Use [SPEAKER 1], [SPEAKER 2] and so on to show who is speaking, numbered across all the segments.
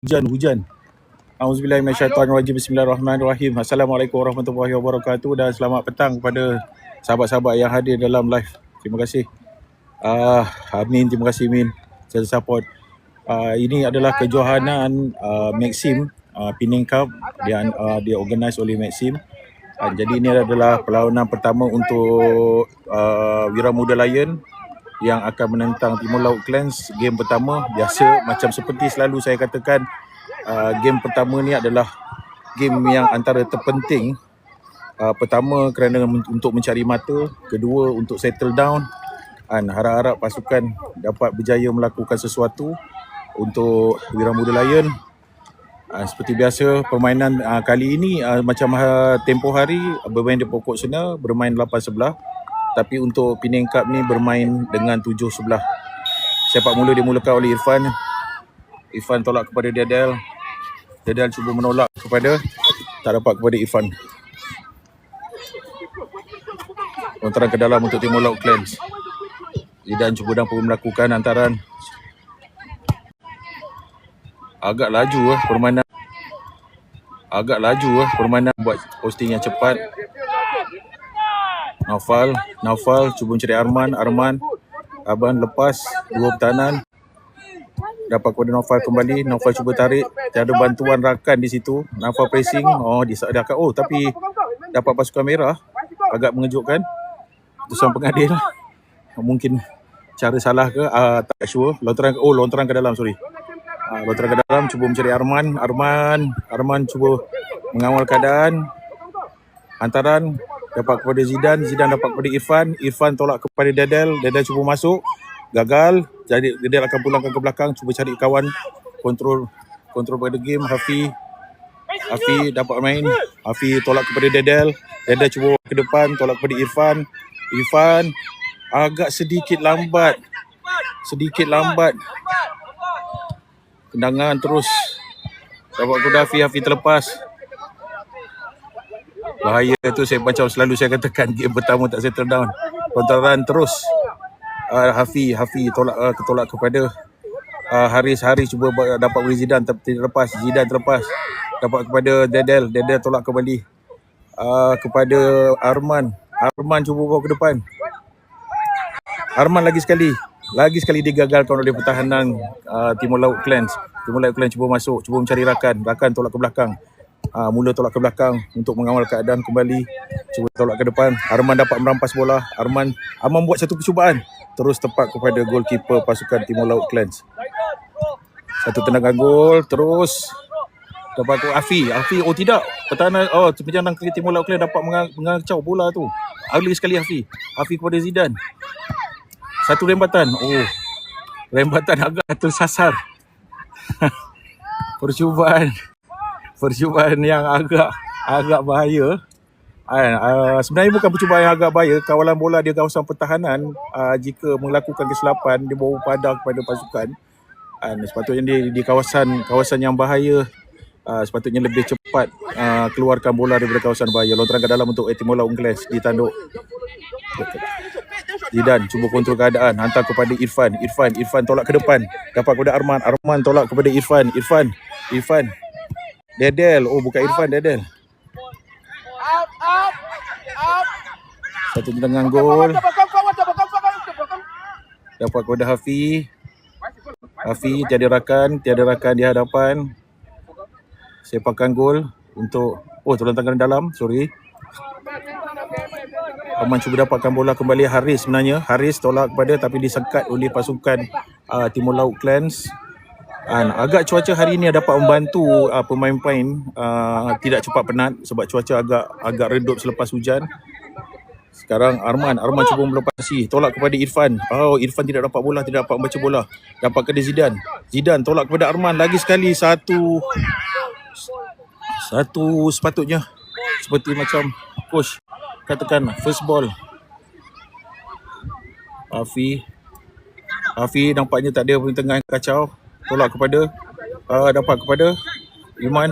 [SPEAKER 1] Hujan. Auzubillahi minasyaitonirrajim. Bismillahirrahmanirrahim. Assalamualaikum warahmatullahi wabarakatuh dan selamat petang kepada sahabat-sahabat yang hadir dalam live. Terima kasih. Amin, terima kasih Min. Saya support. Ini adalah kejohanan Maxim Penang Cup dia organize oleh Maxim. Jadi ini adalah perlawanan pertama untuk Wira Muda Lion yang akan menentang Timur Laut Clans. Game pertama, biasa macam seperti selalu saya katakan, game pertama ni adalah game yang antara terpenting. Pertama kerana untuk mencari mata, kedua untuk settle down, dan harap-harap pasukan dapat berjaya melakukan sesuatu untuk Wira Muda Lion. Seperti biasa, permainan kali ini macam tempoh hari bermain di pokok sana, bermain 8-11. Tapi untuk Penang Cup ni bermain dengan 7-11. Sepak mula dimulakan oleh Irfan. Irfan tolak kepada Dedel. Dedel cuba menolak kepada, tak dapat kepada Irfan. Lontaran ke dalam untuk Timur Laut Clans. Zidan cuba dan pun melakukan hantaran. Agak laju permainan buat posting yang cepat. Naufal cuba mencari Arman. Aban lepas dua pertahanan. Dapat kepada Naufal kembali. Naufal cuba tarik. Tiada bantuan rakan di situ. Naufal pressing. Disediakan. Tapi dapat pasukan merah. Agak mengejutkan. Keputusan pengadil. Mungkin cara salah ke? Tak sure. Lontaran ke dalam, sorry. Lontaran ke dalam. Cuba mencari Arman. Arman cuba mengawal keadaan. Hantaran dapat kepada Zidan dapat kepada Irfan tolak kepada Dedel cuba masuk, gagal. Jadi Dedel akan pulangkan ke belakang, cuba cari kawan, kontrol pada game. Hafi dapat main. Hafi tolak kepada Dedel cuba ke depan, tolak kepada Irfan agak sedikit lambat. Tendangan terus dapat kepada Hafi terlepas. Bahaya tu, macam selalu saya katakan, game pertama tak settle down. Lontaran terus. Hafi tolak kepada Haris cuba dapat oleh Zidan, tidak lepas. Zidan terlepas. Dapat kepada Dedel tolak kembali kepada Arman cuba bawa ke depan. Arman lagi sekali digagalkan oleh pertahanan Timur Laut Clans. Timur Laut Clans cuba masuk, cuba mencari rakan tolak ke belakang. Mula tolak ke belakang untuk mengawal keadaan kembali. Cuba tolak ke depan. Arman dapat merampas bola. Arman buat satu percubaan. Terus tepat kepada goalkeeper pasukan Timur Laut Clans. Satu tendangan gol. Terus dapat ke Afi. Tidak. Pertahanan penjalang Timur Laut Clans dapat mengacau bola tu. Early sekali Afi kepada Zidan. Satu rembatan. Rembatan agak tersasar. Percubaan yang agak bahaya. Sebenarnya bukan percubaan yang agak bahaya. Kawalan bola di kawasan pertahanan, jika melakukan kesilapan, dia bawa pada kepada pasukan. Sepatutnya di kawasan yang bahaya, sepatutnya lebih cepat keluarkan bola daripada kawasan bahaya. Lontaran ke dalam untuk Timur Laut Clans ditanduk. Zidan cuba kontrol keadaan, hantar kepada Irfan tolak ke depan. Dapat kepada Arman tolak kepada Irfan. Dedel, bukan Irfan, Dedel. Satu tendangan gol. Dapat kepada Hafi tiada rakan di hadapan. Sepakan gol untuk terlentangkan dalam, sorry. Arman cuba dapatkan bola kembali. Haris tolak kepada, tapi disekat oleh pasukan Timur Laut Clans. Agak cuaca hari ini dapat membantu pemain-pemain tidak cepat penat sebab cuaca agak redup selepas hujan. Sekarang Arman cuba melepasi, tolak kepada Irfan. Irfan tidak dapat bola, tidak dapat membaca bola. Dapat kepada Zidan tolak kepada Arman. Lagi sekali satu sepatutnya seperti macam coach katakan, first ball. Hafi nampaknya tak ada tengah kacau. Tolak kepada dapat kepada Iman.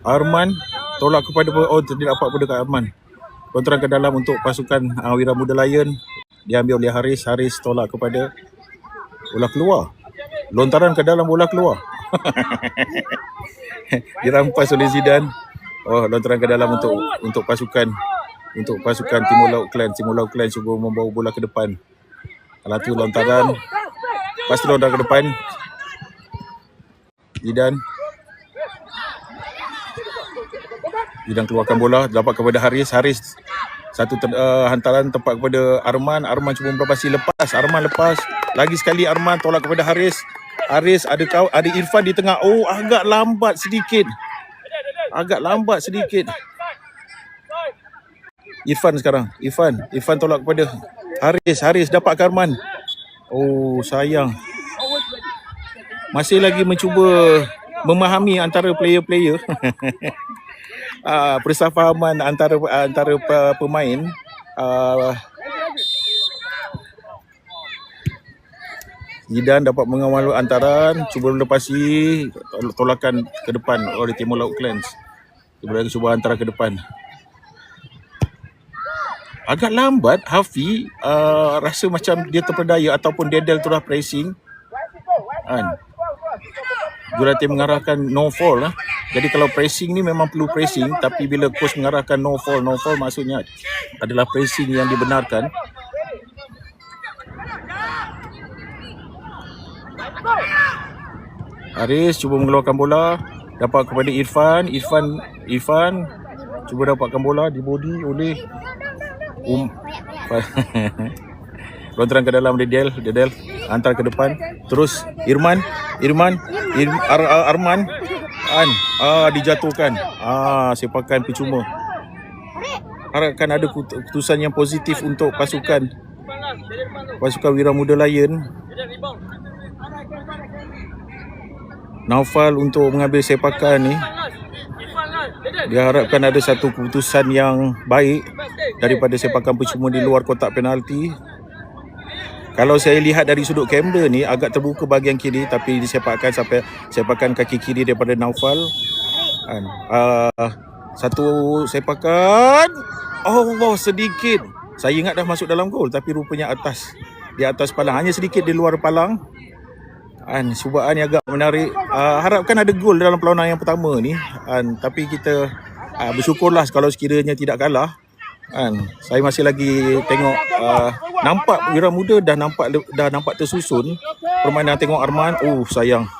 [SPEAKER 1] Arman tolak kepada tidak dapat kepada Arman. Lontaran ke dalam untuk pasukan Wira Muda Lion. Diambil oleh Haris tolak kepada bola keluar. Lontaran ke dalam, bola keluar. Dirampas oleh Zidane. Oh, lontaran ke dalam untuk pasukan Timur Laut Clan. Timur Laut Clan cuba membawa bola ke depan. Kalau tu lontaran. Lepas tu lontaran ke depan. Zidane keluarkan bola, dapat kepada Haris. Satu hantaran tepat kepada Arman. Arman cuba melapasi, lepas. Arman lepas. Lagi sekali Arman tolak kepada Haris. Ada Irfan di tengah. Oh, agak lambat sedikit. Irfan sekarang. Irfan tolak kepada Haris dapat ke Arman. Oh, sayang. Masih lagi mencuba memahami antara player-player. Persafahaman antara pemain. Zidane dapat mengawal antaran, cuba melepasi, tolakan ke depan oleh Timur Laut Clans. Cuba hantaran ke depan. Agak lambat Hafi, rasa macam dia terpedaya ataupun Dedel tu dah pressing. Jurulatih mengarahkan no fall. Jadi kalau pressing ni memang perlu pressing, tapi bila coach mengarahkan no fall maksudnya adalah pressing yang dibenarkan. Haris cuba mengeluarkan bola, dapat kepada Irfan cuba dapatkan bola, di body oleh lontaran ke dalam Dedel hantar ke depan, terus Arman dijatuhkan. Sepakan percuma. Harapkan ada keputusan yang positif untuk pasukan Wira Muda Lion. Naufal untuk mengambil sepakan ni. Diharapkan ada satu keputusan yang baik daripada sepakan percuma di luar kotak penalti. Kalau saya lihat dari sudut kamera ni agak terbuka bahagian kiri, tapi sepakan kaki kiri daripada Naufal. Satu sepakan. Allah, sedikit. Saya ingat dah masuk dalam gol, tapi rupanya di atas palang, hanya sedikit di luar palang. Cubaan yang agak menarik. Harapkan ada gol dalam perlawanan yang pertama ni. Tapi kita bersyukurlah kalau sekiranya tidak kalah. Saya masih lagi tengok, nampak Wira Muda dah nampak tersusun. Permainan tengok Arman. Oh, sayang.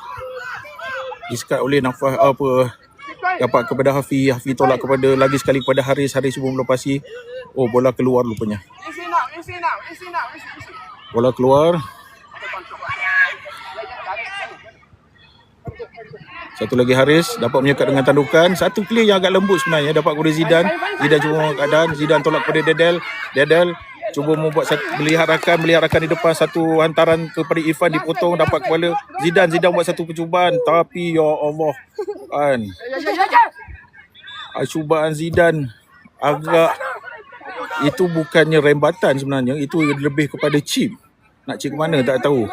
[SPEAKER 1] Diskat oleh Nafas dapat kepada Hafi tolak lagi sekali kepada Haris cuba melepasi. Oh, bola keluar rupanya. Bola keluar. Satu lagi Haris dapat menyekat dengan tandukan. Satu clear yang agak lembut sebenarnya dapat kepada Zidane cuba keadaan. Zidane tolak kepada Dedel cuba membuat melihat rakan di depan. Satu hantaran kepada Irfan dipotong, dapat kepada Zidane buat satu percubaan, tapi ya Allah, cubaan Zidane agak, itu bukannya rembatan sebenarnya, itu lebih kepada chip. Nak chip ke mana tak tahu.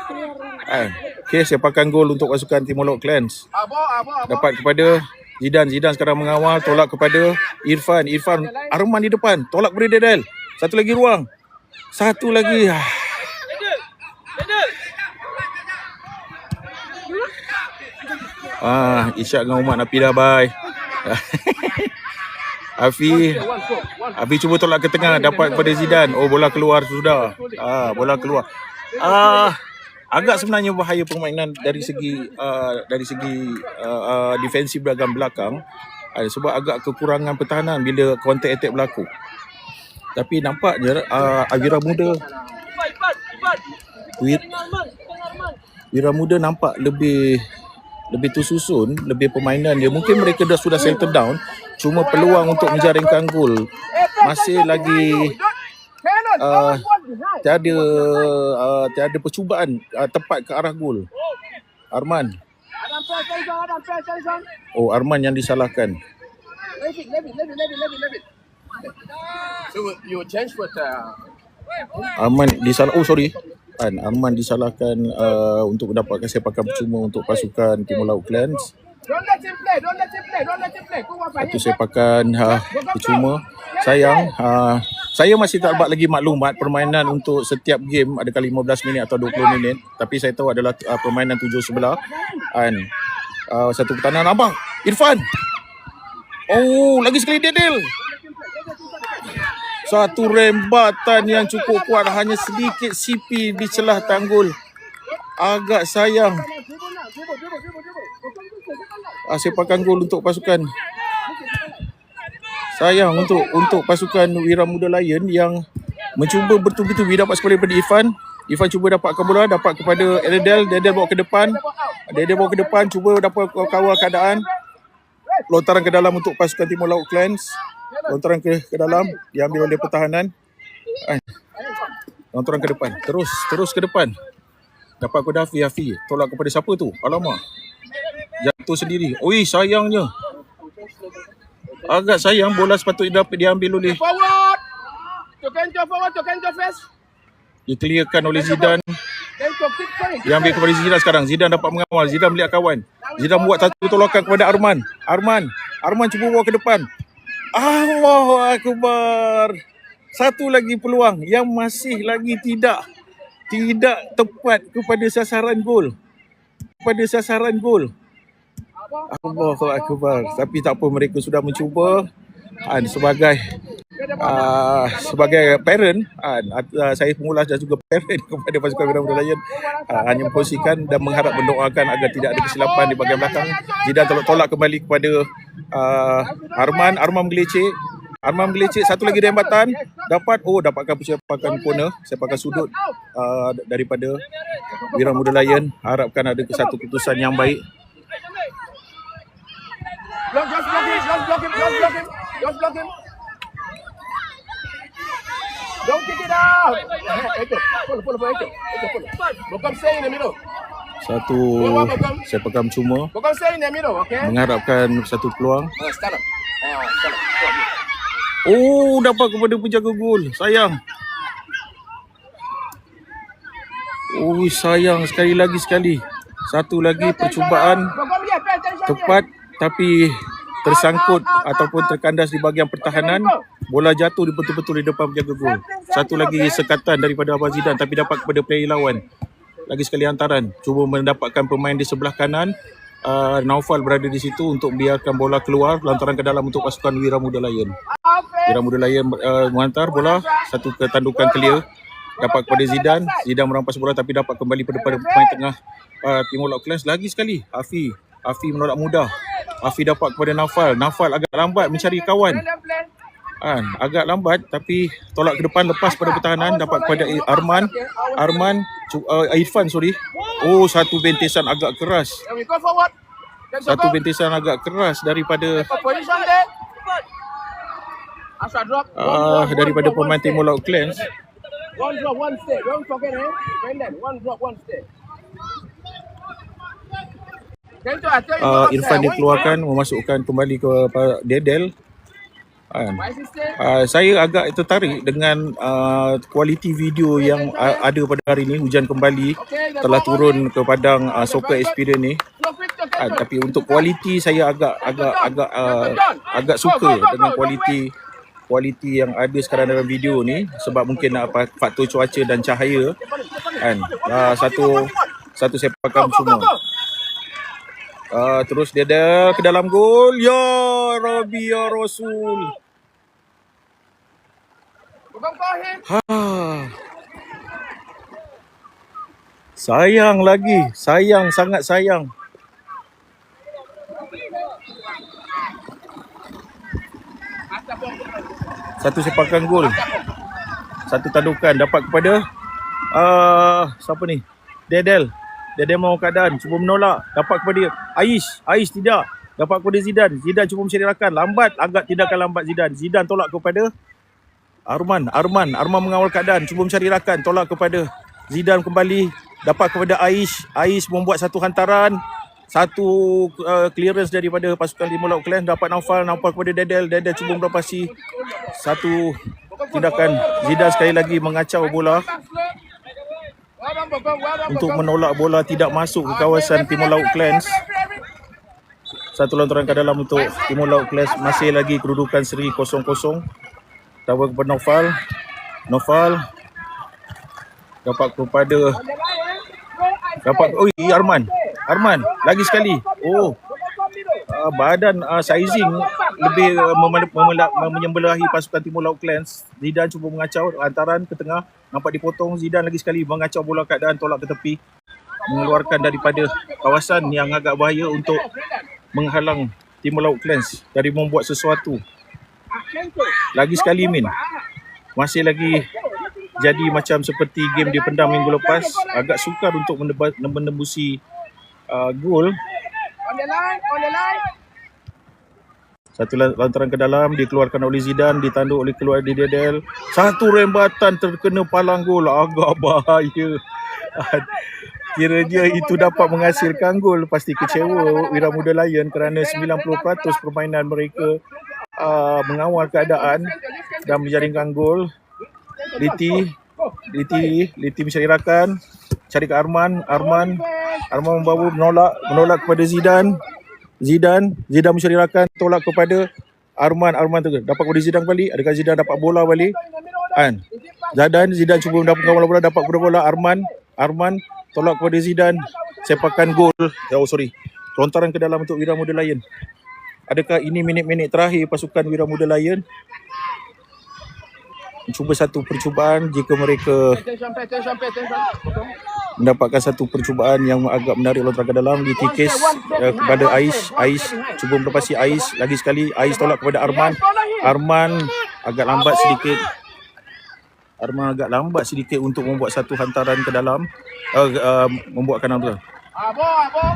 [SPEAKER 1] Okey, sepakan gol untuk pasukan Timur Laut Clans. Dapat kepada Zidane sekarang mengawal, tolak kepada Irfan. Arman di depan, tolak kepada Dedel. Satu lagi ruang. Satu lagi. Ishak dengan Umar nak pindah, bye. Afi cuba tolak ke tengah, dapat kepada Zidane. Oh, bola keluar sudah. Bola keluar. Agak sebenarnya bahaya permainan dari segi defensif belakang, sebab agak kekurangan pertahanan bila counter attack berlaku. Tapi nampaknya Wira Muda nampak lebih tersusun, lebih permainan dia. Mungkin mereka sudah settle down, cuma peluang untuk menjaringkan gol masih lagi tiada percubaan tepat ke arah gol. Arman yang disalahkan. Arman disalahkan untuk mendapatkan sepakan percuma untuk pasukan Timur Laut Clans. Satu sepakan percuma. Sayang. Saya masih tak dapat lagi maklumat permainan untuk setiap game, adakah 15 minit atau 20 minit. Tapi saya tahu adalah permainan 7 sebelah. Satu pertahanan abang Irfan. Oh, lagi sekali Dedel. Satu rembatan yang cukup kuat, hanya sedikit CP di celah tanggul. Agak sayang. Sepakan gol untuk pasukan. Sayang untuk pasukan Wira Muda Lion yang mencuba bertubi-tubi dapat skor daripada Irfan. Irfan cuba dapatkan bola, dapat kepada Dedel. Dedel bawa ke depan. Cuba dapat kawal keadaan. Lontaran ke dalam untuk pasukan Timur Laut Clans. Lontaran ke dalam, diambil oleh pertahanan. Lontaran ke depan. Terus ke depan. Dapat kepada Hafi. Tolak kepada siapa tu? Alamak. Jatuh sendiri. Oi, sayangnya. Agak sayang, bola sepatutnya dapat diambil oleh.
[SPEAKER 2] Forward. To Kenjo first.
[SPEAKER 1] Diclearkan oleh Zidane. Yang ambil kepada Zidane sekarang. Zidane dapat mengawal. Zidane melihat kawan. Zidane buat satu tolakan kepada Arman. Arman cuba bawa ke depan. Allahu Akbar. Satu lagi peluang yang masih lagi tidak tepat kepada sasaran gol. Allahu Akbar. Tapi tak apa, mereka sudah mencuba. Sebagai parent, saya pengulas dan juga parent kepada pasukan Wira Muda Lion, hanya memkongsikan dan mengharap mendoakan agar tidak ada kesilapan di bahagian belakang. Zidane tolak kembali kepada Arman menggelecek. Satu lagi rembatan dapatkan sepakan corner, sepakan sudut daripada Wira Muda Lion. Harapkan ada satu keputusan yang baik.
[SPEAKER 2] Just block him. Don't kick it out. Pull. Bokam stay in the middle.
[SPEAKER 1] Satu sepakan cuma.
[SPEAKER 2] Bokam stay in the middle, okay?
[SPEAKER 1] Mengharapkan satu peluang.
[SPEAKER 2] Stand up.
[SPEAKER 1] Dapat kepada penjaga gol. Sayang. Sayang sekali. Satu lagi percubaan tepat tapi tersangkut ataupun terkandas di bahagian pertahanan. Bola jatuh betul-betul di depan penjaga gol. Satu lagi sekatan daripada Abang Zidane tapi dapat kepada player lawan. Lagi sekali hantaran. Cuba mendapatkan pemain di sebelah kanan. Naufal berada di situ untuk biarkan bola keluar. Lantaran ke dalam untuk pasukan Wira Muda Lion. Wira Muda Lion menghantar bola. Satu ketandukan clear. Dapat kepada Zidane. Zidane merampas bola tapi dapat kembali pada pemain tengah Timur Laut Clans. Lagi sekali Hafi menolak mudah. Hafi dapat kepada Naufal agak lambat mencari kawan. Agak lambat tapi tolak ke depan, lepas pada pertahanan. Dapat kepada Irfan. Satu bentisan agak keras. Daripada pemain Timur Laut Clans.
[SPEAKER 2] One drop, one stay. Don't forget, one drop, one stay.
[SPEAKER 1] Irfan dikeluarkan, memasukkan kembali ke Dedel. Saya agak tertarik dengan kualiti video yang ada pada hari ini. Hujan kembali telah turun ke padang soccer experience ni. Tapi untuk kualiti saya agak suka dengan kualiti yang ada sekarang dalam video ni, sebab mungkin faktor cuaca dan cahaya satu sepakan semua. Terus dia ada ke dalam gol. Ya Rabbi ya Rasul. Sayang lagi. Sangat sayang. Satu sepakan gol. Satu tandukan dapat kepada siapa ni? Dedel mau keadaan, cuba menolak. Dapat kepada Aish tidak. Dapat kepada Zidane cuba mencari rakan. Agak tindakan lambat Zidane tolak kepada Arman mengawal keadaan, cuba mencari rakan. Tolak kepada Zidane kembali. Dapat kepada Aish membuat satu hantaran. Satu clearance daripada pasukan Timur Laut Clans. Dapat Naufal kepada Dedel cuba melepasi. Satu tindakan Zidane sekali lagi mengacau bola untuk menolak bola tidak masuk ke kawasan Timur Laut Clans. Satu lontaran ke dalam untuk Timur Laut Clans. Masih lagi kedudukan seri 0-0. Dapat kepada Naufal dapat kepada Arman lagi sekali. Oh, badan sizing lebih menyembelahi pasukan Timur Laut Clans. Zidane cuba mengacau hantaran ke tengah, nampak dipotong. Zidane lagi sekali mengacau bola keadaan, tolak ke tepi, mengeluarkan daripada kawasan yang agak bahaya untuk menghalang Timur Laut Clans dari membuat sesuatu. Lagi sekali Min, masih lagi jadi macam seperti game di Pendam minggu lepas, agak sukar untuk menembusi gol. Satu lantaran ke dalam, dikeluarkan oleh Zidane, ditanduk oleh keluar Didier. Satu rembatan terkena palang gol, agak bahaya. Kiranya itu dapat menghasilkan gol, pasti kecewa Wira Muda Lion kerana 90% permainan mereka mengawal keadaan dan menjaringkan gol. Liti mensyarirakan, cari ke Arman membawa menolak kepada Zidane mensyarirakan, tolak kepada Arman tu dapat kepada Zidane balik. Adakah Zidane dapat bola balik? Zidane cuba mendapatkan bola, dapat kepada bola Arman tolak kepada Zidane, sepakan gol. Lontaran ke dalam untuk Wira Muda Lion. Adakah ini minit-minit terakhir pasukan Wira Muda Lion? Cuba satu percubaan, jika mereka mendapatkan satu percubaan yang agak menarik lontaran ke dalam, ditikis kepada Ais cuba melepasi Ais, lagi sekali Ais tolak kepada Arman agak lambat sedikit untuk membuat satu hantaran ke dalam, membuatkan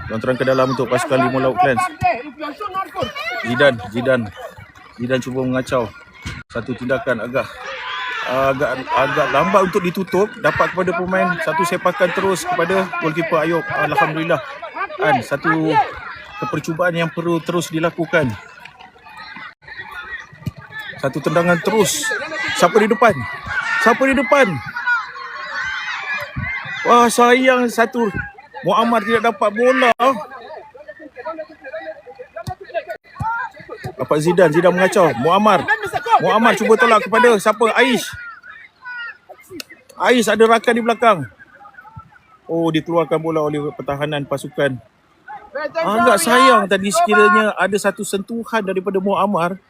[SPEAKER 1] lontaran ke dalam untuk pasukan Timur Laut Clans. Zidane cuba mengacau, satu tindakan agak lambat untuk ditutup, dapat kepada pemain, satu sepakan terus kepada goalkeeper Ayub. Alhamdulillah, satu percubaan yang perlu terus dilakukan. Satu tendangan terus. Siapa di depan? Wah, sayang satu. Muammar tidak dapat bola. Dapat Zidane mengacau. Muammar cuba tolak kepada siapa? Ais ada rakan di belakang. Oh, dikeluarkan bola oleh pertahanan pasukan. Agak sayang tadi, sekiranya ada satu sentuhan daripada Muammar,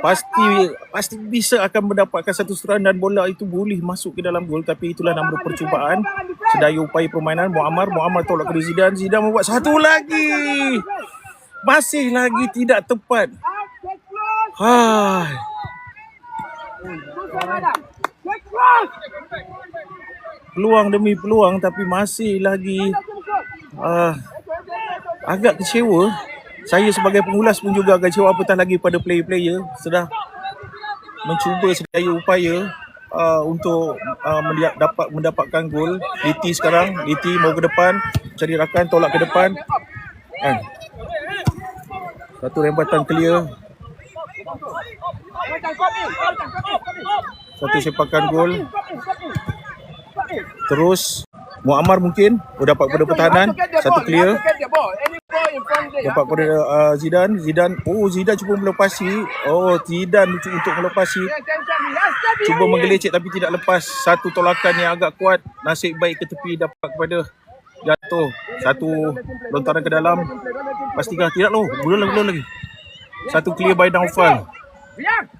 [SPEAKER 1] pasti bisa akan mendapatkan satu serangan dan bola itu boleh masuk ke dalam gol. Tapi itulah nama percubaan, sedaya upaya permainan Muammar tolak kepada Zidane membuat satu lagi. Masih lagi tidak tepat. Peluang demi peluang, tapi masih lagi agak kecewa. Saya sebagai pengulas pun juga agak kecewa, apatah lagi pada player-player sudah mencuba sedaya upaya untuk mendapatkan gol. Liti mau ke depan, cari rakan, tolak ke depan. Satu rembatan clear, satu sepakan gol. Terus Muammar mungkin dapat pada pertahanan, satu clear, dapat pada Zidane. Zidane cuba melepasi. Zidane untuk melepasi, cuba menggelecek tapi tidak lepas. Satu tolakan yang agak kuat, nasib baik ke tepi, dapat kepada jatuh. Satu lontaran ke dalam, pastikan tidak belum lagi. Satu clear by Naufal,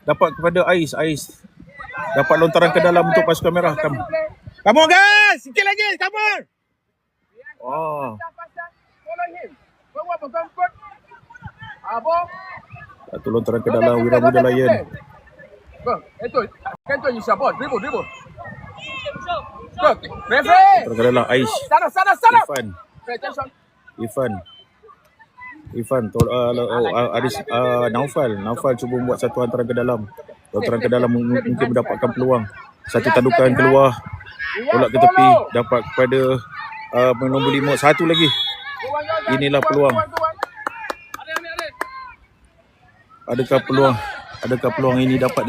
[SPEAKER 1] dapat kepada Ais. Dapat lontaran ke dalam untuk pasukan merah. Come on guys, sikit lagi, come on. Satu lontaran ke dalam Wira Muda Lion. Lontaran ke dalam Ais. Irfan Naufal cuba membuat satu hantaran ke dalam. Lontaran ke dalam mungkin mendapatkan peluang. Satu tandukan keluar, tolak ke tepi, dapat kepada nombor 5. Satu lagi. Inilah peluang. Adakah peluang ini dapat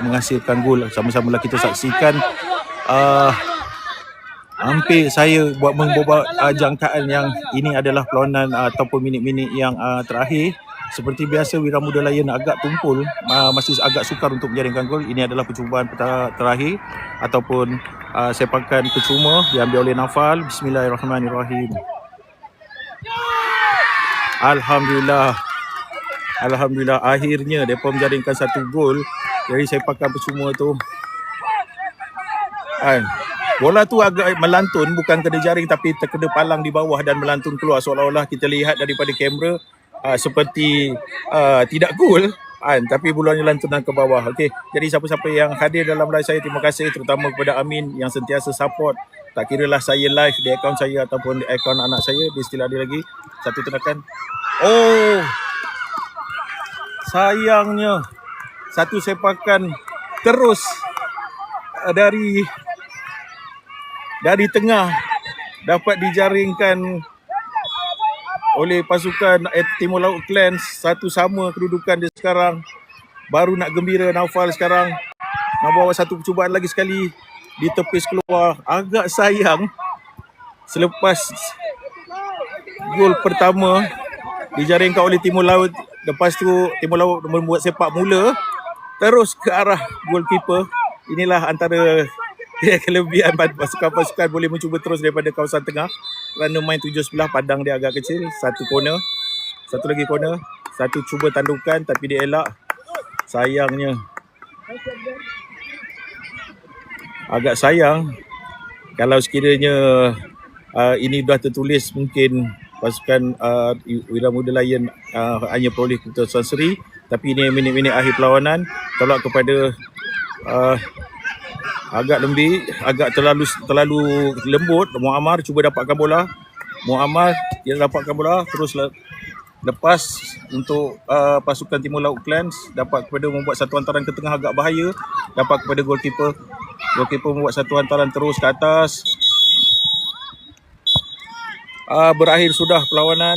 [SPEAKER 1] menghasilkan gol? Sama-samalah kita saksikan. Hampir saya membawa jangkaan yang ini adalah perlawanan ataupun minit-minit yang terakhir. Seperti biasa, Wira Muda Lion agak tumpul, masih agak sukar untuk menjaringkan gol. Ini adalah percubaan terakhir ataupun sepakan percuma diambil oleh Naufal. Bismillahirrahmanirrahim. Alhamdulillah. Alhamdulillah akhirnya mereka menjaringkan satu gol dari sepakan percuma tu. Kan. Bola tu agak melantun, bukan kena jaring tapi terkena palang di bawah dan melantun keluar, seolah-olah kita lihat daripada kamera seperti tidak gol kan, tapi bolanya lantunan ke bawah. Okey, jadi siapa-siapa yang hadir dalam live saya, terima kasih terutama kepada Amin yang sentiasa support. Tak kiralah saya live di akaun saya ataupun di akaun anak saya, dia still ada lagi. Satu tenakan. Oh, sayangnya satu sepakan terus dari tengah dapat dijaringkan oleh pasukan Timur Laut Clans. Satu sama kedudukan dia sekarang. Baru nak gembira Naufal sekarang. Nak bawa satu percubaan lagi sekali. Ditepis keluar. Agak sayang selepas gol pertama dijaringkan oleh Timur Laut. Lepas tu Timur Laut membuat sepak mula terus ke arah goalkeeper. Inilah antara kelebihan pasukan-pasukan boleh mencuba terus daripada kawasan tengah kerana main tujuh sebelah, padang dia agak kecil. Satu corner, satu lagi corner, satu cuba tandukan tapi dia elak. Sayangnya, agak sayang kalau sekiranya ini dah tertulis, mungkin pasukan Wira Muda Lion hanya peroleh keputusan seri. Tapi ini minit-minit akhir perlawanan, tolak kepada agak lembik, agak terlalu lembut. Muammar cuba dapatkan bola. Muammar dia dapatkan bola, terus lepas untuk pasukan Timur Laut Clans, dapat kepada membuat satu hantaran ke tengah agak bahaya, dapat kepada goalkeeper. Goalkeeper membuat satu hantaran terus ke atas. Berakhir sudah perlawanan.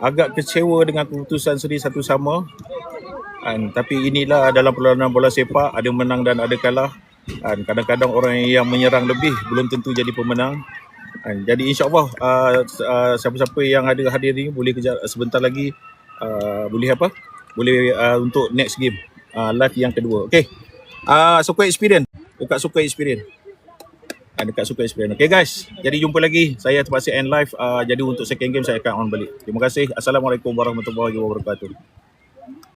[SPEAKER 1] Agak kecewa dengan keputusan seri satu sama. Tapi inilah dalam perlawanan bola sepak, ada menang dan ada kalah. Kadang-kadang orang yang menyerang lebih belum tentu jadi pemenang. Jadi insyaAllah siapa-siapa yang ada hadir ni boleh kejar sebentar lagi. Boleh untuk next game, live yang kedua. Okay, Soccer Experience, dekat Soccer Experience. Okay guys, jadi jumpa lagi. Saya terpaksa end live. Jadi untuk second game saya akan on balik. Terima kasih. Assalamualaikum warahmatullahi wabarakatuh.